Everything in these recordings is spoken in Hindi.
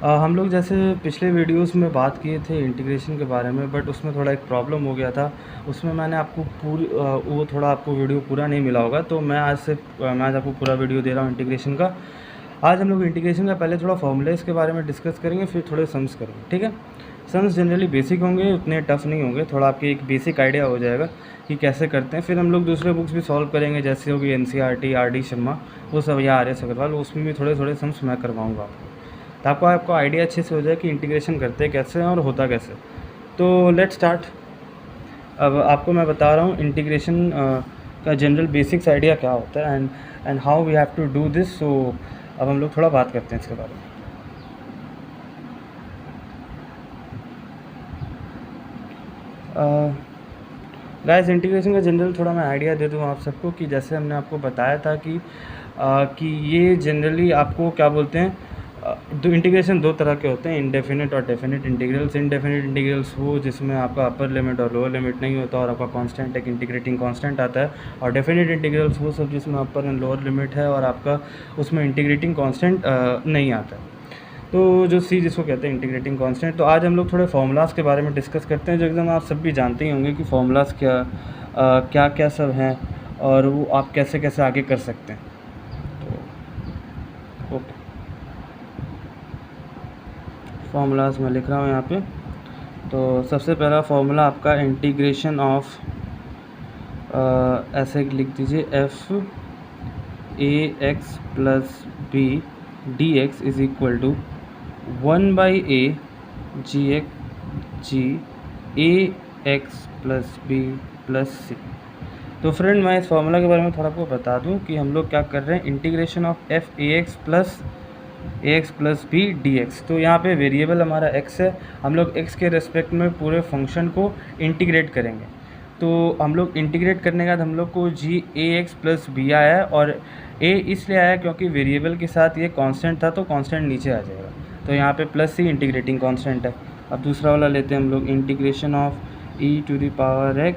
हम लोग जैसे पिछले वीडियोस में बात किए थे इंटीग्रेशन के बारे में, बट उसमें थोड़ा एक प्रॉब्लम हो गया था। उसमें मैंने आपको वो थोड़ा आपको वीडियो पूरा नहीं मिला होगा, तो मैं आज आपको पूरा वीडियो दे रहा हूँ इंटीग्रेशन का। आज हम लोग इंटीग्रेशन का पहले थोड़ा फॉर्मूलेस के बारे में डिस्कस करेंगे, फिर थोड़े सम्स करेंगे, ठीक है। सम्स जनरली बेसिक होंगे, उतने टफ नहीं होंगे, थोड़ा आपके एक बेसिक आइडिया हो जाएगा कि कैसे करते हैं। फिर हम लोग दूसरे बुक्स भी सॉल्व करेंगे, जैसे होगी NCERT, RD शर्मा, वो सब, या RS अग्रवाल, उसमें भी थोड़े थोड़े सम्स मैं करवाऊँगा आपको, तो आपको आइडिया अच्छे से हो जाए कि इंटीग्रेशन करते कैसे हैं और होता कैसे। तो लेट्स स्टार्ट। अब आपको मैं बता रहा हूँ इंटीग्रेशन का जनरल बेसिक्स आइडिया क्या होता है and how we have to do this. So अब हम लोग थोड़ा बात करते हैं इसके बारे में। गाइस, इंटीग्रेशन का जनरल थोड़ा मैं आइडिया दे दूँ आप सबको कि जैसे हमने आपको बताया था कि ये जनरली आपको क्या बोलते हैं, दो इंटीग्रेशन दो तरह के होते हैं, इंडेफिनिट और डेफिनिट इंटीग्रल्स। इंडेफिनिट इंटीग्रल्स वो जिसमें आपका अपर लिमिट और लोअर लिमिट नहीं होता और आपका कांस्टेंट एक इंटीग्रेटिंग कांस्टेंट आता है। और डेफिनिट इंटीग्रल्स वो सब जिसमें अपर एंड लोअर लिमिट है और आपका उसमें इंटीग्रेटिंग कांस्टेंट नहीं आता है। तो जो सी जिसको कहते हैं इंटीग्रेटिंग कांस्टेंट। तो आज हम लोग थोड़े फार्मूलाज के बारे में डिस्कस करते हैं, जो एकदम आप सब भी जानते ही होंगे कि फार्मूलाज क्या क्या सब हैं और वो आप कैसे कैसे आगे कर सकते हैं। तो ओके, फार्मूलाज मैं लिख रहा हूँ यहाँ पे। तो सबसे पहला फार्मूला आपका इंटीग्रेशन ऑफ, ऐसे लिख दीजिए, f(a)x plus b dx is equal to 1/a g ax plus b plus c। तो फ्रेंड, मैं इस फार्मूला के बारे में थोड़ा आपको बता दूं कि हम लोग क्या कर रहे हैं, integration of f(ax plus b dx। तो यहाँ पे वेरिएबल हमारा x है, हम लोग x के रेस्पेक्ट में पूरे फंक्शन को इंटीग्रेट करेंगे। तो हम लोग इंटीग्रेट करने के बाद हम लोग को g ax प्लस b आया है, और a इसलिए आया क्योंकि वेरिएबल के साथ ये कांस्टेंट था, तो कांस्टेंट नीचे आ जाएगा। तो यहाँ पे प्लस c इंटीग्रेटिंग कांस्टेंट है। अब दूसरा वाला लेते हैं हम लोग, integration of e⁻x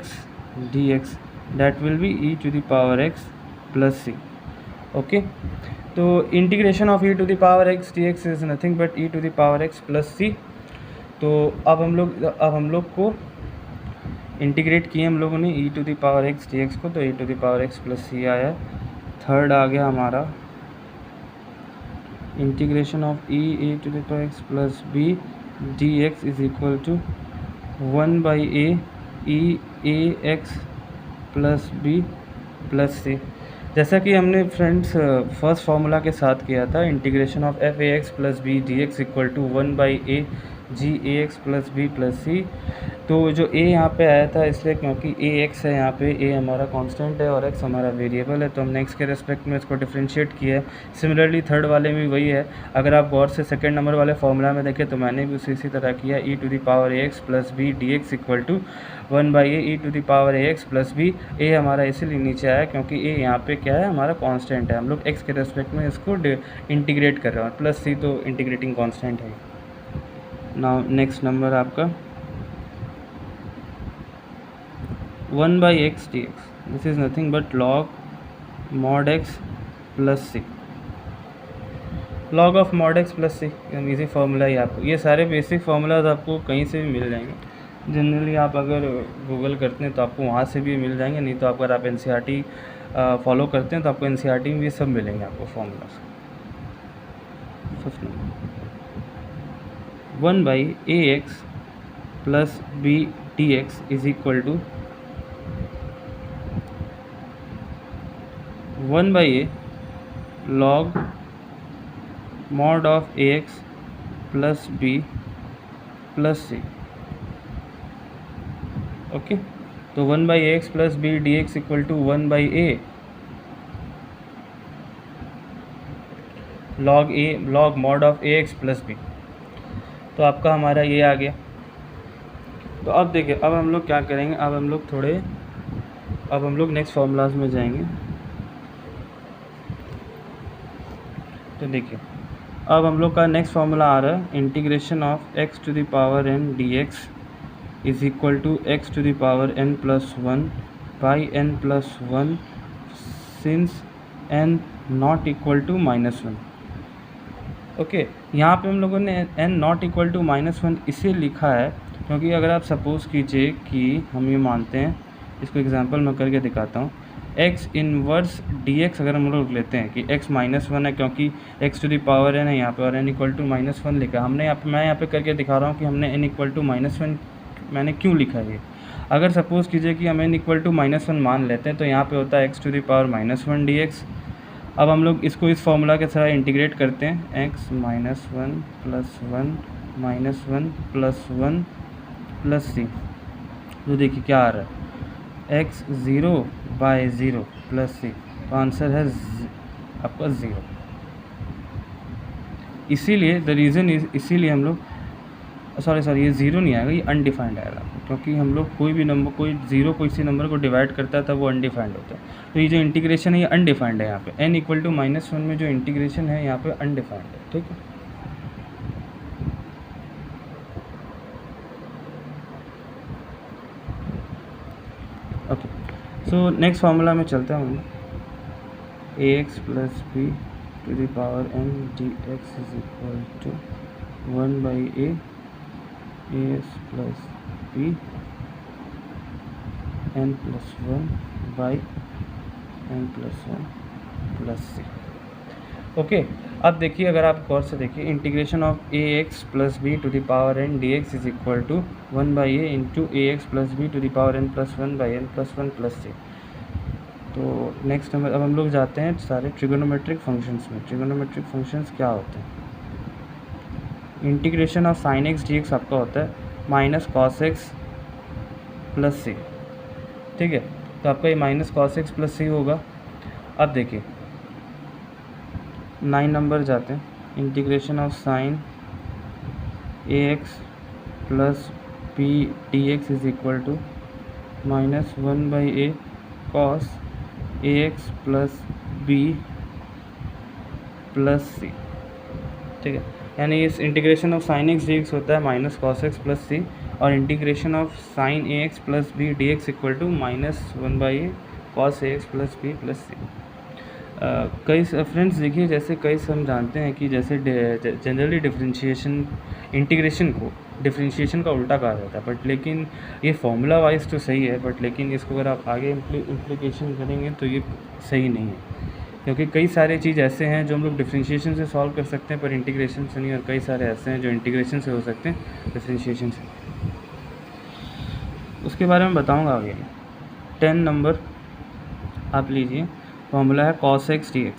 dx, that will be e⁻x plus c। Okay, तो integration of e⁻x dx is nothing but e⁻x plus c। तो अब हम लोग को इंटीग्रेट किए हम लोगों ने e⁻x dx को, तो e⁻x प्लस c आया। थर्ड आ गया हमारा integration of e⁻x plus b dx is equal to 1/a e(ax plus b plus c। जैसा कि हमने फ्रेंड्स फर्स्ट फार्मूला के साथ किया था, integration of f(ax plus b dx equal to 1/a g(ax plus b plus c। तो जो a यहाँ पे आया था इसलिए क्योंकि ax है, यहाँ पे a हमारा कांस्टेंट है और x हमारा वेरिएबल है, तो हमने x के रेस्पेक्ट में इसको डिफरेंशिएट किया है। सिमिलरली थर्ड वाले में वही है। अगर आप गौर से सेकंड नंबर वाले फार्मूला में देखें तो मैंने भी इसी तरह किया, e⁻ax plus b dx equal to 1/a e⁻ax plus b। a हमारा इसीलिए नीचे आया क्योंकि a यहाँ पे क्या है, हमारा कांस्टेंट है। हम लोग x के रेस्पेक्ट में इसको इंटीग्रेट कर रहे हैं, प्लस c तो इंटीग्रेटिंग कांस्टेंट है। नाउ नेक्स्ट नंबर आपका 1/x dx, this is nothing but log mod x plus c। log of mod x plus c easy formula ही आपको, ये सारे बेसिक फार्मूलाज आपको कहीं से भी मिल जाएंगे। जनरली आप अगर गूगल करते हैं तो आपको वहाँ से भी मिल जाएंगे, नहीं तो अगर आप NCERT फॉलो करते हैं तो आपको NCERT में भी सब मिलेंगे आपको formulas. Fifth number 1/ax plus b dx is equal to 1/a log mod of ax plus b plus c। Okay, तो 1/ax plus b dx equal to 1/a log mod of ax plus b। तो आपका हमारा ये आ गया। तो अब देखिए, अब हम लोग क्या करेंगे, अब हम लोग नेक्स्ट फार्मूलाज में जाएंगे। तो देखिए, अब हम लोग का नेक्स्ट फार्मूला आ रहा है, integration of x to the power n dx is equal to x to the power n plus 1 by n plus 1 since n not equal to -1। Okay, यहाँ पे हम लोगों ने n नॉट इक्वल टू -1 इसे लिखा है क्योंकि अगर आप सपोज़ कीजिए कि हम ये मानते हैं, इसको एग्जांपल मैं करके दिखाता हूँ, x इनवर्स dx अगर हम लोग लेते हैं कि x -1 है क्योंकि x to the power n है यहाँ पे और n इक्वल टू -1 लिखा है हमने। मैं यहाँ पे करके दिखा रहा हूँ कि हमने n इक्वल टू -1 मैंने क्यों लिखा है ये। अगर सपोज़ कीजिए कि हम n इक्वल टू -1 मान लेते हैं तो यहाँ पे होता है x to the power -1 dx। अब हम लोग इसको इस फॉर्मूला के साथ इंटीग्रेट करते हैं, x -1 plus 1 -1 plus 1 plus c, तो देखिए क्या आ रहा है, x 0/0 प्लस c, तो आंसर है आपका 0। इसीलिए द रीज़न इज, इसीलिए हम लोग सॉरी ये 0 नहीं आएगा, ये अनडिफाइंड आएगा क्योंकि हम लोग कोई भी नंबर, कोई ज़ीरो कोई सी नंबर को डिवाइड करता है तब वो अनडिफाइंड होता है। तो ये जो इंटीग्रेशन है ये अनडिफाइंड है यहाँ पे, n इक्वल टू -1 में जो इंटीग्रेशन है यहाँ पे अनडिफाइंड है, ठीक है। ओके, सो नेक्स्ट फार्मूला में चलते हैं हम, ax plus B to the power n dx is equal to 1/a ax plus बी n plus 1/n plus 1 plus C. Okay, अब देखिए अगर आप गौर से देखिए, integration of A x plus B to the power N D x is equal to 1/a into A x plus B to the power N plus 1/n plus 1 plus C. तो नेक्स्ट नंबर, अब हम लोग जाते हैं सारे ट्रिगोनोमेट्रिक फंक्शंस में। ट्रिगोनोमेट्रिक फंक्शंस क्या होते हैं, integration of sine x D X आपका होता है minus cos X plus C, ठीक है। तो आपका ये minus cos X plus C होगा। अब देखिए 9 नंबर जाते हैं, integration of sine A x plus B D x is equal to -1/a cos A x plus B plus C, ठीक है। यानी इस integration of sine x D X होता है minus cos X plus C, और integration of sine A x plus B D X equal to -1/a cos A x plus B plus C. कई फ्रेंड्स देखिए, जैसे कई हम जानते हैं कि जैसे जनरली डिफरेंशिएशन इंटीग्रेशन को डिफरेंशिएशन का उल्टा कहा जाता है, बट लेकिन ये फॉर्मूला वाइज तो सही है, बट लेकिन इसको अगर आप आगे इम्प्लीकेशन करेंगे तो ये सही नहीं है, क्योंकि कई सारे चीज़ ऐसे हैं जो हम लोग डिफरेंशिएशन से सॉल्व कर सकते हैं पर इंटीग्रेशन से नहीं, और कई सारे ऐसे हैं जो इंटीग्रेशन से हो सकते हैं डिफरेंशिएशन से। उसके बारे में बताऊँगा आगे। 10 नंबर आप लीजिए, फॉर्मूला है cos x dx।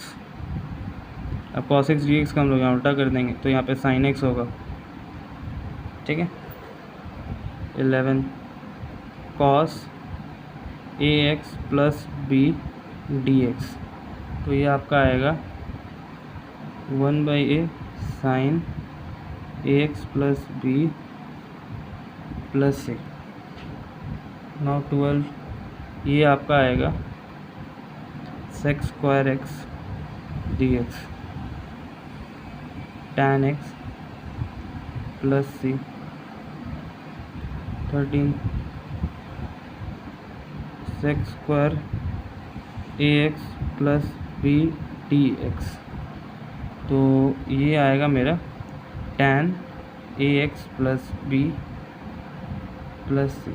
अब cos x dx का हम लोग यहाँ उल्टा कर देंगे तो यहाँ पे sin x होगा, ठीक है। 11 cos ax plus b dx, तो ये आपका आएगा 1/a sin ax plus b plus c। Now 12, ये आपका आएगा sec square x dx tan x plus c। 13 sec square ax plus b dx, तो ये आएगा मेरा tan ax plus b plus c।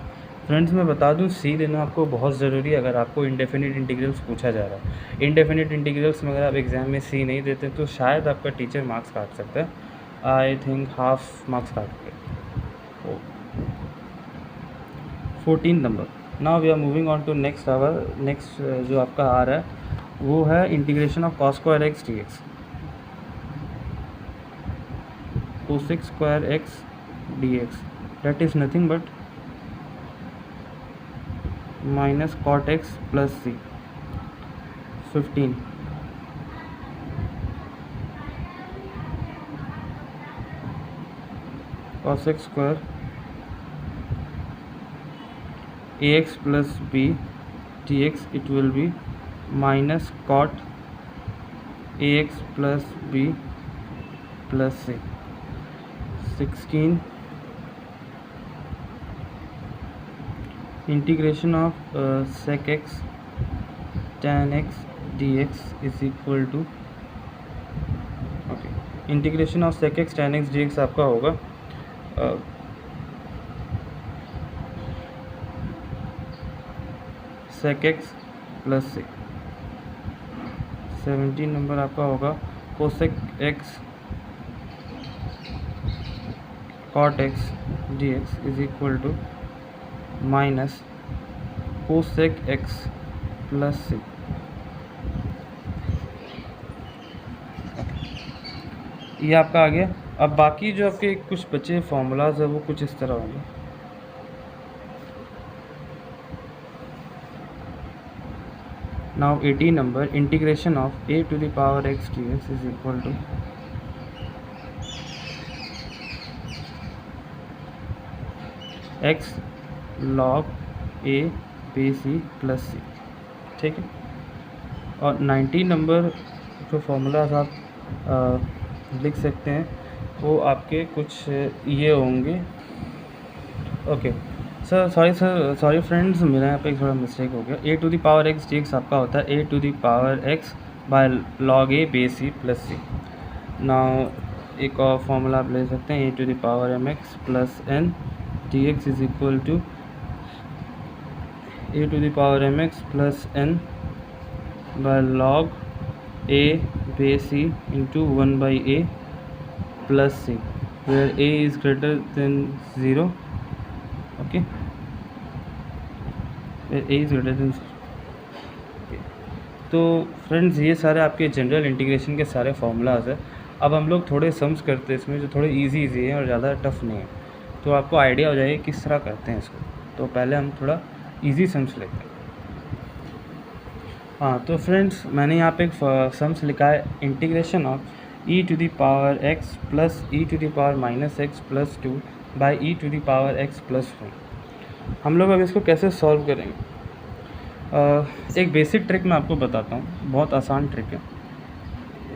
Friends मैं बता दूं, सी देना आपको बहुत ज़रूरी है अगर आपको इंडेफिनिट इंटीग्रल्स पूछा जा रहा है। इंडेफिनिट इंटीग्रल्स में अगर आप एग्ज़ाम में सी नहीं देते तो शायद आपका टीचर मार्क्स काट सकता है, आई थिंक हाफ मार्क्स काट के। 14 number, now we are moving on to next. Next जो आपका आ रहा है वो है integration of cos square x D x. cosec square x D x that is nothing but minus cot x plus c. 15 cosec square a x plus B D x, it will be minus cot a x plus B plus c. 16 integration of sec x tan x dx is equal to, okay integration of sec x tan x dx आपका होगा सेक एक्स प्लस से 17 नंबर आपका होगा cosec x cot x D x is equal to minus cosec x plus c. ये आपका आ गया। अब बाकी जो आपके कुछ बचे फॉर्मूलाज है वो कुछ इस तरह होंगे। Now 18 number integration of a to the power x dx is equal to x log a b c plus c, ठीक है। और 19 नंबर जो फॉर्मूलाज आप लिख सकते हैं वो आपके कुछ ये होंगे। ओके सॉरी फ्रेंड्स, मेरा यहाँ पे थोड़ा मिस्टेक हो गया। A to the power X D X आपका होता है A to the power X by log A base C plus C. Now एक और फॉर्मूला आप ले सकते हैं A to the power M X plus N D x is equal to A to the power M X plus N by log a base c into 1 by a plus c where a is greater than 0, okay, where a is greater than 0, okay. तो फ्रेंड्स ये सारे आपके जनरल इंटीग्रेशन के सारे फार्मूलाज है। अब हम लोग थोड़े सम्स करते हैं इसमें जो थोड़े इजी हैं और ज़्यादा टफ नहीं है, तो आपको आइडिया हो जाएगा किस तरह करते हैं इसको। तो पहले हम थोड़ा इजी सम्स लेते हैं। हाँ तो फ्रेंड्स मैंने यहाँ पे एक सम्स लिखा है integration of e to the power x plus e to the power minus x plus 2 by e to the power x plus 1। हम लोग अब इसको कैसे सॉल्व करेंगे, एक बेसिक ट्रिक मैं आपको बताता हूँ, बहुत आसान ट्रिक है।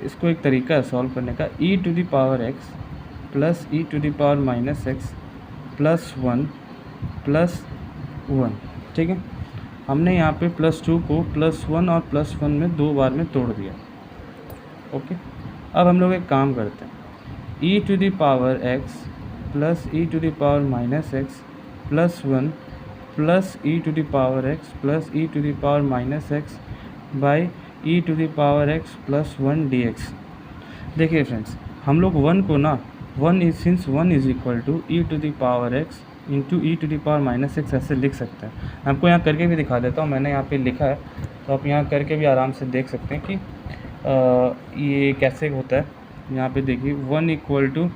इसको एक तरीका है सॉल्व करने का, e to the power x plus e to the power minus x plus 1 plus 1, ठीक है। हमने यहाँ पे +2 को +1 और +1 में 2 बार में तोड़ दिया, ओके। अब हम लोग एक काम करते हैं, e to the power x plus e to the power minus x plus 1 plus e to the power x plus e to the power minus x by e to the power x plus 1 dx। देखिए फ्रेंड्स, हम लोग 1 को ना 1 is equal to e to the power x into e to the power minus x ऐसे लिख सकते हैं। मैं आपको यहाँ करके भी दिखा देता हूँ, मैंने यहाँ पे लिखा है, तो आप यहाँ करके भी आराम से देख सकते हैं कि ये कैसे होता है। यहाँ पे देखिए 1 equal to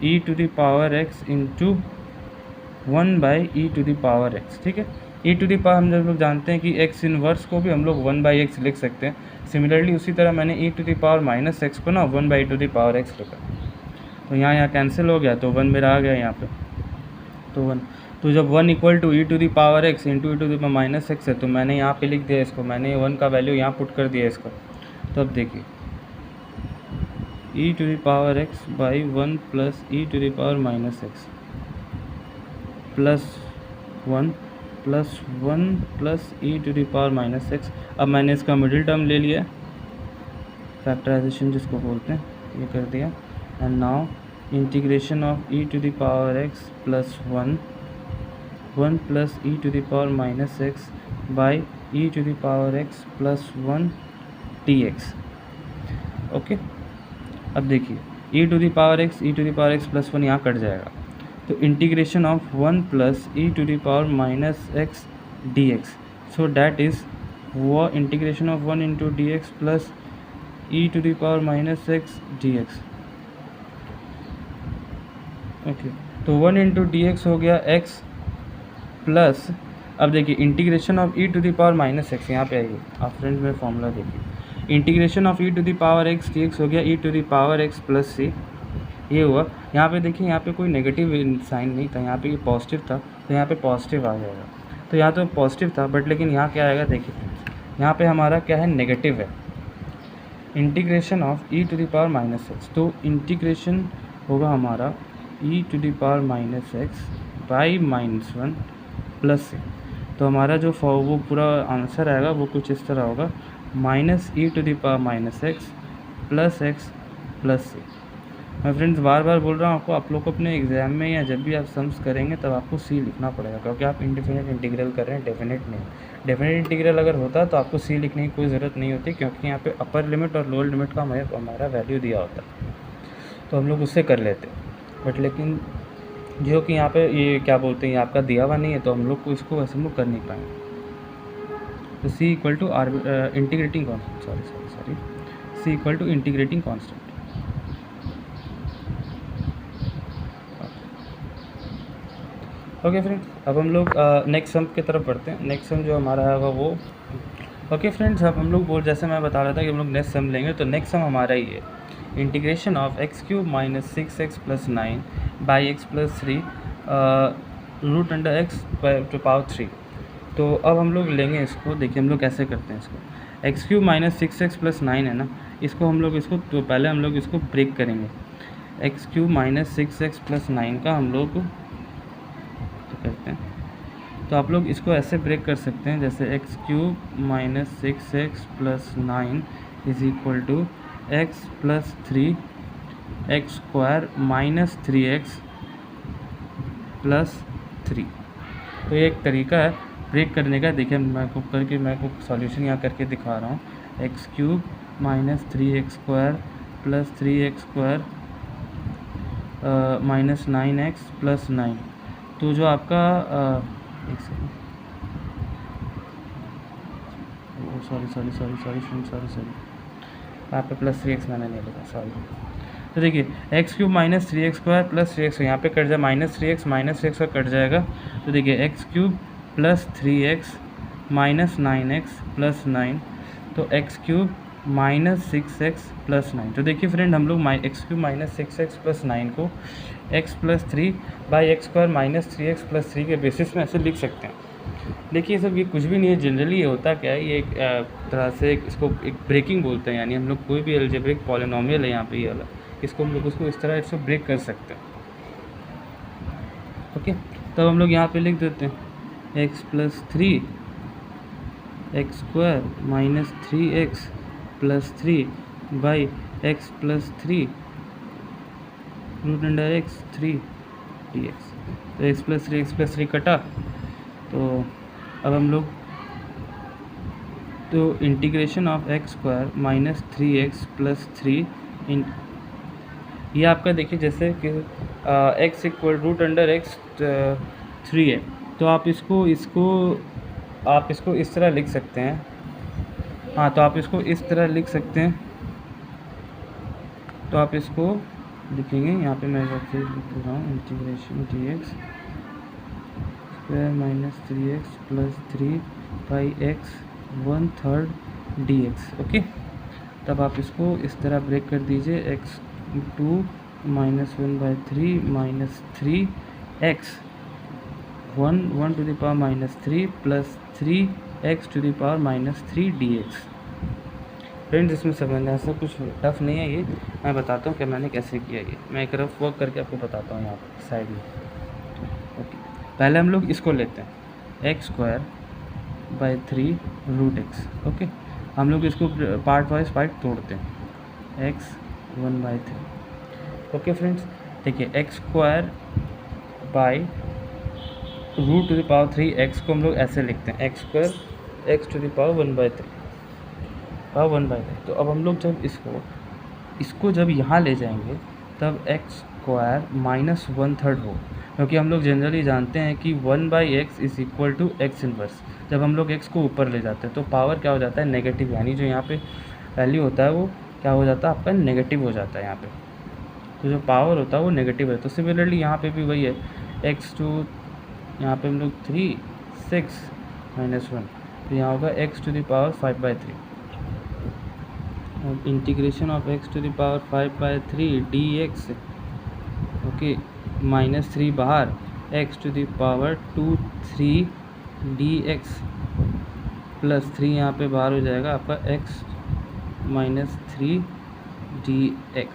e to the power x into 1 by e to the power x, ठीक है। ई टू द पावर हम जब लोग जानते हैं कि एक्स इनवर्स को भी हम लोग 1 बाई एक्स लिख सकते हैं। सिमिलरली उसी तरह मैंने E to the power minus X को ना 1 by to the power X लिखा, तो यहाँ कैंसिल हो गया, तो 1 मेरा आ गया यहाँ पे, तो 1। तो जब 1 equal to e to the power x into e to the power minus x है, तो मैंने यहाँ पे लिख दिया इसको, मैंने 1 का वैल्यू यहाँ पुट कर दिया इसका। तो अब देखिए E to the power X by 1 plus E to the power minus x plus 1 plus 1 plus E to the power minus X. अब मैंने इसका मिडिल टर्म ले लिया, फैक्टराइजेशन जिसको बोलते हैं, ये कर दिया। And now integration of e to the power x plus 1 plus e to the power minus x by e to the power x plus 1 dx, okay. अब देखिए e to the power x plus 1 यहाँ कट जाएगा, तो integration of 1 plus e to the power minus X dx, so that is वो integration of 1 into D X plus e to the power minus X dx, okay. तो 1 इंटू डी एक्स हो गया x प्लस, अब देखिए integration of e to the power minus x, यहाँ पे आइए आप फ्रेंड में फॉर्मूला देखिए, integration of e to the power x dx हो गया e to the power x plus c, ये हुआ। यहाँ पे देखिए यहाँ पे कोई नेगेटिव साइन नहीं था, यहाँ पे ये पॉजिटिव था, तो यहाँ पे पॉजिटिव आ जाएगा। तो यहाँ तो पॉजिटिव था बट लेकिन यहाँ क्या आएगा, देखिए यहाँ पे हमारा क्या है, नेगेटिव है। Integration of e to the power minus x, तो इंटीग्रेशन होगा हमारा e to the power minus x by -1 plus c, तो हमारा जो वो पूरा आंसर आएगा वो कुछ इस तरह होगा, minus e to the power minus x plus c. मैं फ्रेंड्स बार बार बोल रहा हूँ आपको, आप लोग को अपने एग्जाम में या जब भी आप सम्स करेंगे तब आपको सी लिखना पड़ेगा, क्योंकि आप इंडेफिनिट इंटीग्रल कर रहे हैं, डेफिनेट नहीं। डेफिनेट इंटीग्रल अगर होता तो आपको सी लिखने की कोई ज़रूरत नहीं होती, क्योंकि यहाँ पे अपर लिमिट और लोअर लिमिट का हमारा वैल्यू दिया होता तो हम लोग उससे कर लेते। बट लेकिन जो कि यहाँ पे ये क्या बोलते हैं, आपका दिया हुआ नहीं है, तो हम लोग को इसको वैसे हम लोग कर नहीं पाएंगे। तो C equal to integrating constant, sorry C equal to integrating constant. Okay friends, अब हम लोग नेक्स्ट सम की तरफ बढ़ते हैं। नेक्स्ट सम जो हमारा है वो ओके फ्रेंड्स, अब हम लोग जैसे मैं बता रहा था कि हम लोग नेक्स्ट सम लेंगे, तो नेक्स्ट सम हमारा ही है integration of x cube minus 6x plus 9 by x plus 3 root under x to power 3। तो अब हम लोग लेंगे इसको, देखिए हम लोग कैसे करते हैं इसको। X cube minus 6x plus 9 है ना, इसको हम लोग तो पहले हम लोग इसको ब्रेक करेंगे। X cube minus 6x plus 9 का हम लोग करते हैं, तो आप लोग इसको ऐसे ब्रेक कर सकते हैं, जैसे x cube minus 6x plus 9 is equal to x plus 3 x square minus 3x plus 3। तो ये एक तरीका है ब्रेक करने का। देखिए मैं को सॉल्यूशन यहाँ करके दिखा रहा हूँ। X cube minus 3x square plus 3x square minus 9x plus 9। तो जो आपका एक सेकेंड, सॉरी यहाँ पे प्लस 3x मैंने नहीं लिखा, सॉरी। तो देखिए x cube minus 3x square plus 3x, यहाँ पे कट जाए माइनस 3x का कट जाएगा। तो देखिए x cube plus 3x minus 9x plus 9, तो x cube minus 6x plus 9। तो देखिए फ्रेंड हम लोग x cube minus 6x plus 9 को x plus 3 by x square minus 3x plus 3 के बेसिस में ऐसे लिख सकते हैं। देखिए सब ये कुछ भी नहीं है, जनरली ये होता क्या है, ये एक तरह से इसको एक ब्रेकिंग बोलते हैं, यानी हम लोग कोई भी अलजेब्रिक पॉलिनोमियल है यहाँ पे ये वाला, इसको हम लोग उसको इस तरह इसको ब्रेक कर सकते हैं। ओके, तब हम लोग यहाँ पे लिख देते हैं x plus 3 x square minus 3x plus 3 by x plus 3 root under x 3 dx। तो x प्लस 3 कटा, तो अब हम लोग तो integration of x square minus 3x plus 3 ये आपका देखिए जैसे कि x equal root under x 3 है, तो आप इसको इस तरह लिख सकते हैं। हाँ, तो आप इसको इस तरह लिख सकते हैं, तो आप इसको लिखेंगे यहाँ पे, मैं फिर लिख रहा हूँ integration dx square minus 3x plus 3 by x 1/3 dx। Okay, तब आप इसको इस तरह ब्रेक कर दीजिए, x 2 minus 1/3 minus 3x 1 to the power minus 3 plus 3x to the power minus 3 dx। Friends इसमें समझना ऐसा कुछ टफ नहीं है, ये मैं बताता हूँ कि मैंने कैसे किया। ये मैं एक रफ वर्क करके आपको बताता हूँ यहाँ पर साइड में। ओके, पहले हम लोग इसको लेते हैं x square by 3 root x. Okay, हम लोग इसको पार्ट वाइज तोड़ते हैं, x 1/3। ओके फ्रेंड्स, देखिए x square by root to the power 3 x को हम लोग ऐसे लिखते हैं, x square x to the power 1/3 तो अब हम लोग जब इसको जब यहाँ ले जाएंगे तब एक्स स्क्वायर माइनस 1/3 हो, क्योंकि हम लोग जनरली जानते हैं कि 1/x is equal to x inverse. जब हम लोग x को ऊपर ले जाते हैं तो पावर क्या हो जाता है, नेगेटिव, यानी जो यहाँ पे वैल्यू होता है वो क्या हो जाता है, आपका नेगेटिव हो जाता है यहाँ पे। तो जो पावर होता है वो नेगेटिव है। तो सिमिलरली यहाँ पे भी वही है, x2 यहाँ पे हम लोग 3 6 माइनस 1, तो यहाँ होगा x to the power 5/3। Integration of x to the power 5/3 dx। Okay, minus 3 बाहर, x to the power 3 dx plus 3 यहाँ पे बाहर हो जाएगा आपका x माइनस 3 dx।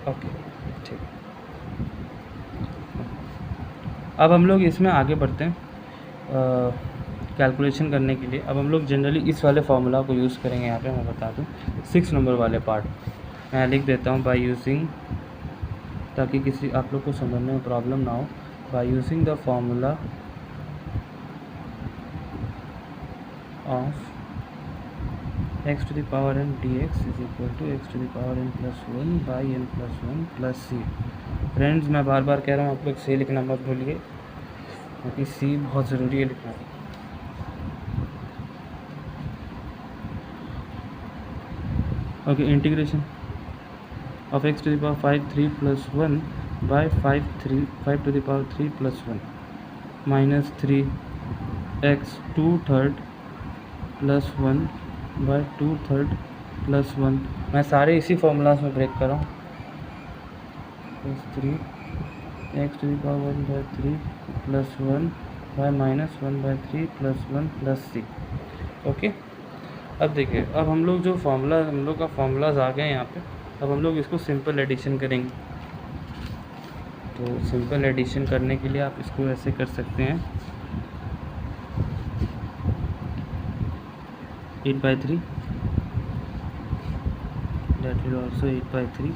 ओके ठीक, अब हम लोग इसमें आगे बढ़ते हैं। कैलकुलेशन करने के लिए अब हम लोग जनरली इस वाले फार्मूला को यूज़ करेंगे। यहाँ पे मैं बता दूँ 6 नंबर वाले पार्ट मैं लिख देता हूँ बाय यूजिंग, ताकि किसी आप लोग को समझने में प्रॉब्लम ना हो। Bye using the formula of x to the power n dx is equal to x to the power n plus 1 by n plus 1 plus c। Friends मैं बार बार कह रहा हूँ आप लोग c लिखना मत भूलिए, क्योंकि c बहुत ज़रूरी है लिखना। Okay, integration of x to the power 5 3 plus 1 by 5 to the power 3 plus 1 minus 3 x 2/3 plus 1 by 2/3 plus 1। मैं सारे इसी फॉर्मूलाज में ब्रेक कर रहा हूँ। plus 3 x to the power 1 by 3 plus 1 by minus 1 by 3 plus 1 plus c। Okay, अब देखिए, अब हम लोग जो फार्मूला हम लोग का फार्मूलाज आ गए यहाँ पे। अब हम लोग इसको सिंपल एडिशन करेंगे। तो सिंपल एडिशन करने के लिए आप इसको ऐसे कर सकते हैं 8/3 that will also 8/3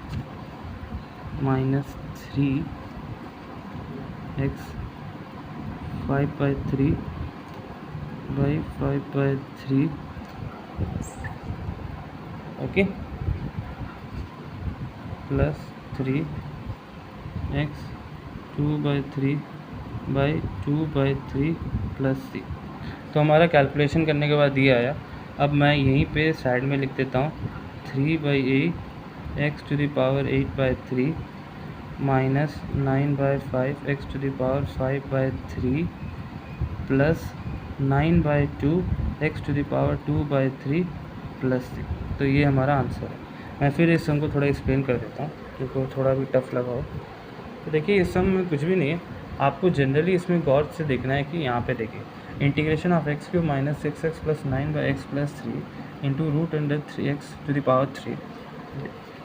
minus 3x 5/3 by 5/3 okay plus 3x 2/3 by 2/3 plus c। तो हमारा कैलकुलेशन करने के बाद ये आया। अब मैं यहीं पे साइड में लिख देता हूँ 3/8 x to the power 8/3 minus 9/5 x to the power 5/3 plus 9/2 x to the power 2/3 plus c। तो ये हमारा आंसर है। मैं फिर इस सम को थोड़ा एक्सप्लेन कर देता हूँ, क्योंकि थोड़ा भी टफ लगा हो। तो देखिए, इस सम में कुछ भी नहीं है, आपको जनरली इसमें गौर से देखना है कि यहाँ पे देखिए integration of x cube minus 6x plus 9 by x plus 3 into root under 3x to the power 3।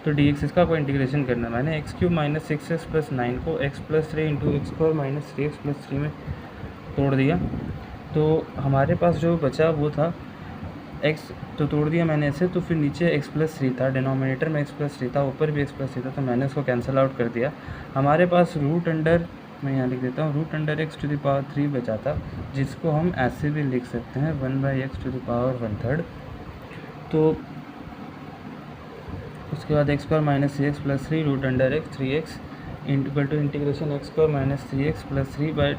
तो डी एक्स इसका कोई इंटीग्रेशन करना है। मैंने x cube minus 6x plus 9 को x plus 3 into x square minus 3x plus 3 में तोड़ दिया। तो हमारे पास जो बचा वो था x, तो तोड़ दिया मैंने ऐसे। तो फिर नीचे x प्लस 3 था, डिनोमिनेटर में x प्लस 3 था, ऊपर भी x प्लस 3 था, तो मैंने उसको कैंसिल आउट कर दिया। हमारे पास रूट अंडर, मैं यहाँ लिख देता हूँ, root under x to the power 3 बचा था, जिसको हम ऐसे भी लिख सकते हैं 1/x टू द पावर 1/3। तो उसके बाद x square minus 3x plus 3 root under x 3x equal to integration x square minus 3x plus 3 by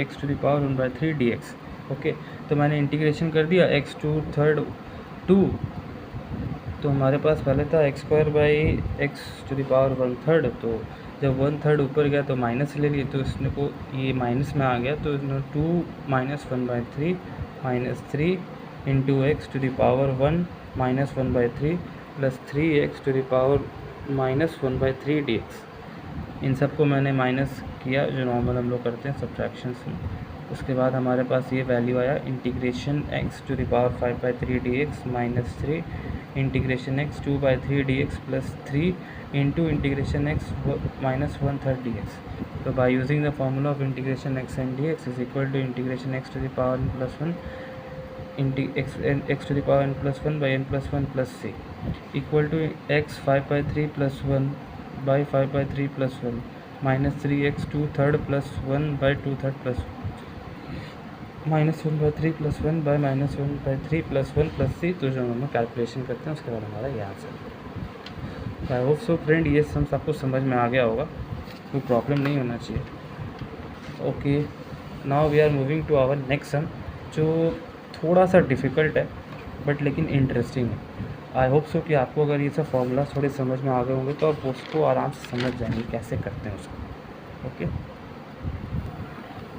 x to the power 1/3 dx। Okay, तो मैंने इंटीग्रेशन कर दिया x 2/3 2। तो हमारे पास पहले था x square by x to the power 1/3। तो जब 1/3 ऊपर गया तो माइनस ले लिए, तो इसने को ये माइनस में आ गया। तो इसने 2 minus 1/3 minus 3 into x to the power 1 minus 1/3 plus 3x to the power minus 1/3 dx। इन सब को मैंने माइनस किया, जो नॉर्मल हम लोग करते हैं सब्ट्रैक्शंस में। उसके बाद हमारे पास ये वैल्यू आया integration x to the power 5/3 dx minus 3 integration x 2/3 dx plus 3 into integration x minus 1/3 dx। तो by using the formula of integration x and dx is equal to integration x to the power n plus 1 x to the power n plus 1 by n plus 1 plus c equal to x 5/3 plus 1 by 5/3 plus 1 minus 3x 2/3 plus 1 by 2/3 plus minus 1/3 plus 1 by minus 1/3 plus 1 plus c। तो जो हम कैलकुलेशन करते हैं उसके बाद हमारा ये answer. I hope so friend ये सम्स आपको समझ में आ गया होगा, कोई प्रॉब्लम नहीं होना चाहिए। Okay, now we are moving to our next sum, जो थोड़ा सा डिफ़िकल्ट है बट लेकिन इंटरेस्टिंग है। आई होप सो कि आपको अगर ये सब फॉर्मूला थोड़े समझ में आ गए होंगे तो आप उसको आराम से समझ जाएंगे कैसे करते हैं उसको।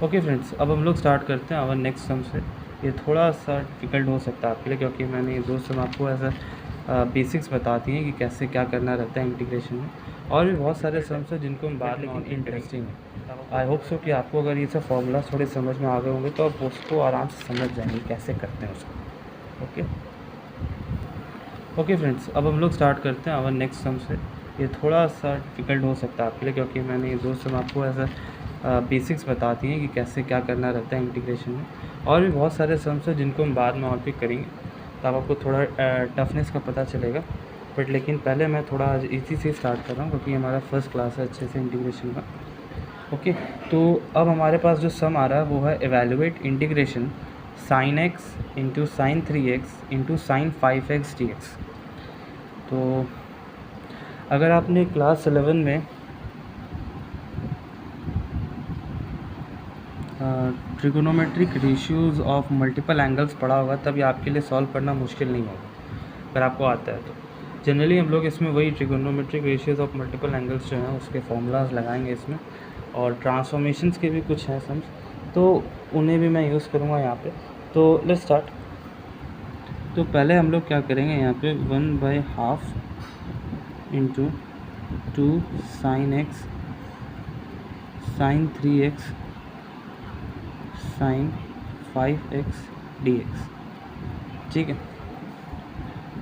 ओके फ्रेंड्स, अब हम लोग स्टार्ट करते हैं आवर नेक्स्ट सम से। ये थोड़ा सा डिफ़िकल्ट हो सकता है आपके लिए, क्योंकि मैंने ये दो सम आपको एज बेसिक्स बताती हैं कि कैसे क्या करना रहता है इंटीग्रेशन में। और भी बहुत सारे सम्स हैं जिनको हम बात, लेकिन इंटरेस्टिंग है। आई होप सो कि आपको अगर ये सब फॉर्मूला थोड़े समझ में आ गए होंगे तो आप उसको आराम से समझ जाएंगे कैसे करते हैं उसको। ओके फ्रेंड्स, अब हम लोग स्टार्ट करते हैं आवर नेक्स्ट सम से। ये थोड़ा सा डिफ़िकल्ट हो सकता है आपके लिए, क्योंकि मैंने ये दो सम आपको एज बेसिक्स बताती हैं कि कैसे क्या करना रहता है इंटीग्रेशन में। और भी बहुत सारे सम्स हैं जिनको हम बाद में और भी करेंगे, तो आपको थोड़ा टफनेस का पता चलेगा। बट लेकिन पहले मैं थोड़ा आज इसी से स्टार्ट कर रहा हूँ क्योंकि हमारा फर्स्ट क्लास है अच्छे से इंटीग्रेशन का। ओके, तो अब हमारे पास जो सम आ रहा है वो है evaluate integration sin x into sine 3x into sine 5x dx। तो अगर आपने क्लास 11 में trigonometric ratios of multiple angles पढ़ा होगा तब ये आपके लिए सॉल्व करना मुश्किल नहीं होगा अगर आपको आता है तो। जनरली हम लोग इसमें वही trigonometric ratios of multiple angles जो हैं उसके फॉर्मूलाज लगाएंगे इसमें, और ट्रांसफॉर्मेशंस के भी कुछ हैं सम्स, तो उन्हें भी मैं यूज़ करूँगा यहाँ पे। तो लेट्स स्टार्ट। तो पहले हम लोग क्या करेंगे यहाँ पे 1/2 into 2 sine x sine 3x sine 5x dx। ठीक है,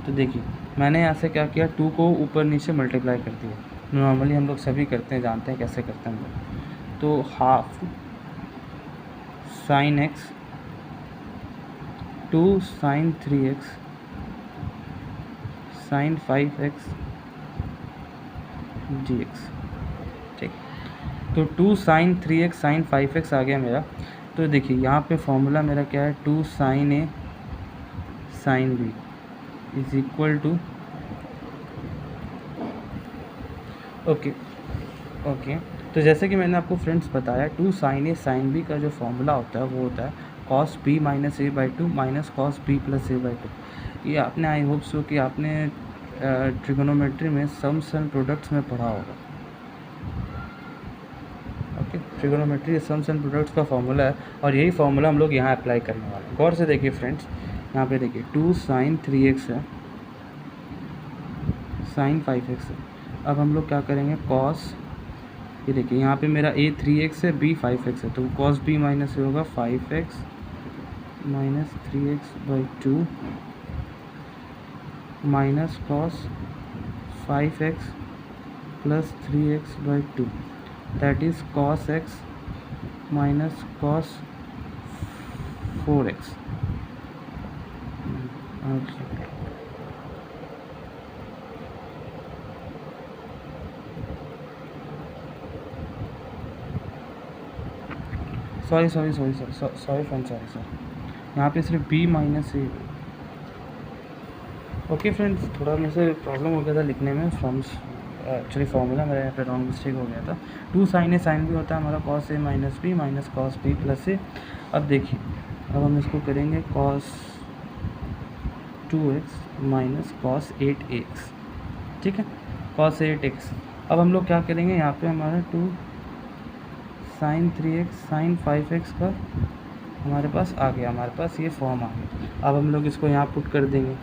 तो देखिए मैंने यहाँ से क्या किया, 2 को ऊपर नीचे मल्टीप्लाई कर दिया। नॉर्मली हम लोग सभी करते हैं, जानते हैं कैसे करते हैं हम लोग। तो half sine x 2 sine 3x sine 5x dx। ठीक, तो 2 साइन 3x साइन 5x आ गया मेरा। तो देखिए यहाँ पे फॉर्मूला मेरा क्या है, 2 sine A sine B is equal to, okay, तो जैसे कि मैंने आपको फ्रेंड्स बताया 2 साइन ए साइन बी का जो फॉर्मूला होता है वो होता है cos B minus A by two minus cos B plus A by two. ये आपने आई होप सो कि आपने ट्रिगोनोमेट्री में सम्स एंड प्रोडक्ट्स में पढ़ा होगा। Okay, trigonometry sums and products का फॉर्मूला है और यही फॉर्मूला हम लोग यहाँ अप्लाई करने वाले हैं। गौर से देखिए फ्रेंड्स, यहाँ पे देखिए 2 साइन 3x है साइन 5x है। अब हम लोग क्या करेंगे, कॉस, ये देखिए यहाँ पे मेरा a 3x है b 5x है, तो कॉस b माइनस ये होगा 5x minus 3x by 2 minus cos 5x plus 3x by 2 that is cos x minus cos 4x। Sorry friend, sorry यहाँ पे सिर्फ b माइनस ए। ओके फ्रेंड्स, थोड़ा मेरे से प्रॉब्लम हो गया था लिखने में, एक्चुअली फॉर्मूला मेरा यहाँ पे रॉन्ग मिस्टेक हो गया था। 2 साइन ए साइन बी होता है हमारा cos A minus B minus cos B plus A. अब देखिए, अब हम इसको करेंगे cos 2x minus cos 8x। ठीक है, कॉस 8x। अब हम लोग क्या करेंगे, यहाँ पे हमारा 2 साइन 3x साइन 5x का हमारे पास आ गया, हमारे पास ये फॉर्म आ गया। अब हम लोग इसको यहाँ पुट कर देंगे,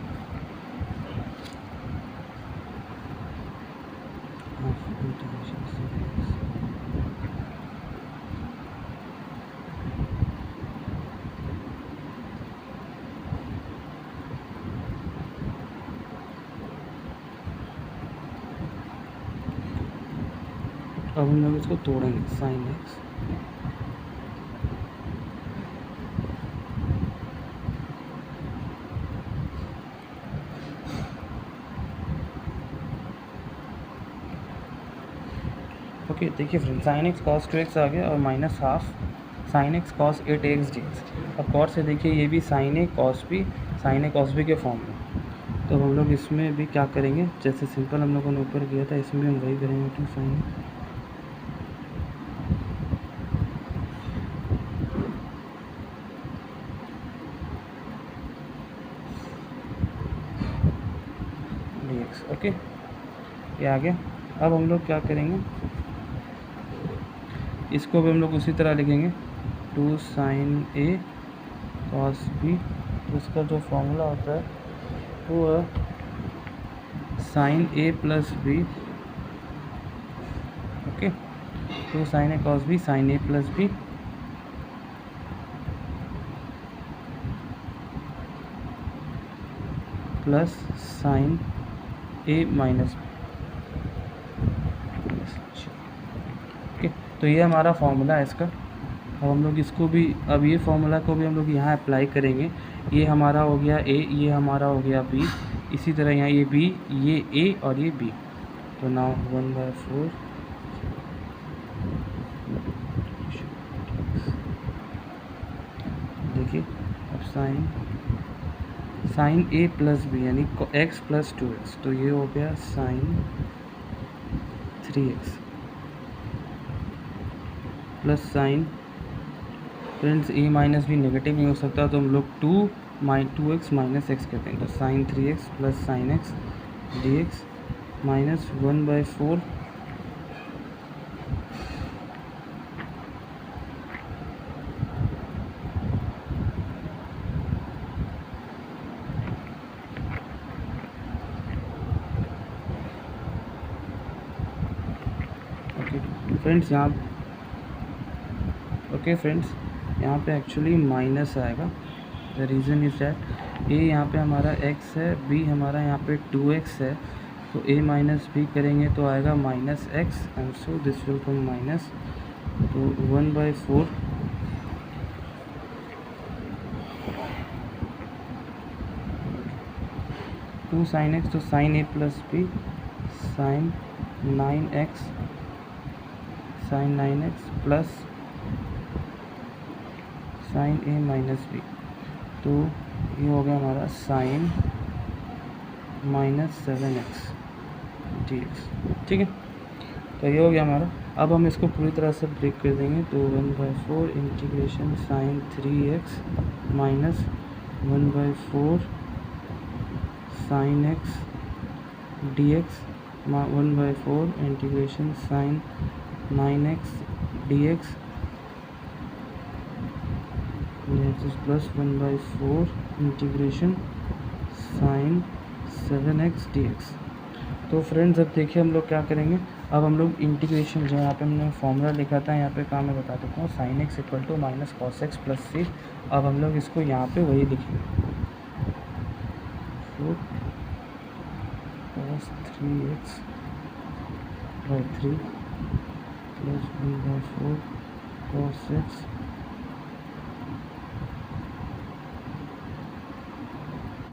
अब हम लोग इसको तोड़ेंगे, साइन एक्स ओके। देखिए friend, sine x cos 2x आ गया और minus half sine x cos 8x dx। अब और से देखिए ये भी साइन ए कॉस बी के फॉर्म में। तो हम लोग इसमें भी क्या करेंगे, जैसे सिंपल हम लोगों ने ऊपर किया था इसमें भी हम वही करेंगे, 2 साइन dx। ओके, ये आ गया। अब हम लोग क्या करेंगे, इसको भी हम लोग उसी तरह लिखेंगे 2 साइन ए कॉस बी। इसका जो फॉर्मूला होता है वो है sign A plus B. Okay, 2 sine A cos B sign A plus B plus sine A minus B. Okay, तो ये हमारा फॉर्मूला है इसका। अब हम लोग इसको भी, अब ये फॉर्मूला को भी हम लोग यहाँ अप्लाई करेंगे। ये हमारा हो गया ए, ये हमारा हो गया बी, इसी तरह यहाँ ये बी, ये ए और ये बी। तो नाउ 1/4 देखिए अब साइन ए प्लस बी यानी एक्स प्लस 2x, तो ये हो गया sine 3x plus sine, friends A minus भी नेगेटिव नहीं हो सकता, तो हम लोग 2x माइनस एक्स कहते हैं। तो sine 3x plus sine x D x minus 1/4 friends यहाँ, ओके फ्रेंड्स यहाँ पे एक्चुअली माइनस आएगा। The reason is that a यहाँ पे हमारा x है, b हमारा यहाँ पे 2x है, तो a माइनस b करेंगे तो आएगा minus X, and so this will come minus, तो 1/4 2 साइन एक्स, तो sine A plus B sine 9x plus sine A minus B, तो ये हो गया हमारा साइन -7x dx। ठीक है, तो ये हो गया हमारा। अब हम इसको पूरी तरह से ब्रेक कर देंगे, तो 1/4 integration sine 3x minus 1/4 sine x D x 1/4 integration sine 9x dx plus 1/4 integration sine 7x dx। तो फ्रेंड्स अब देखिए हम लोग क्या करेंगे, अब हम लोग इंटीग्रेशन जो यहाँ पे हमने फॉर्मूला लिखा था, यहाँ पे काम मैं बता देता हूँ, sine X equal to minus cos X plus C. अब हम लोग इसको यहाँ पे वही लिखेंगे, cos 3x/3 plus 1/4 cos x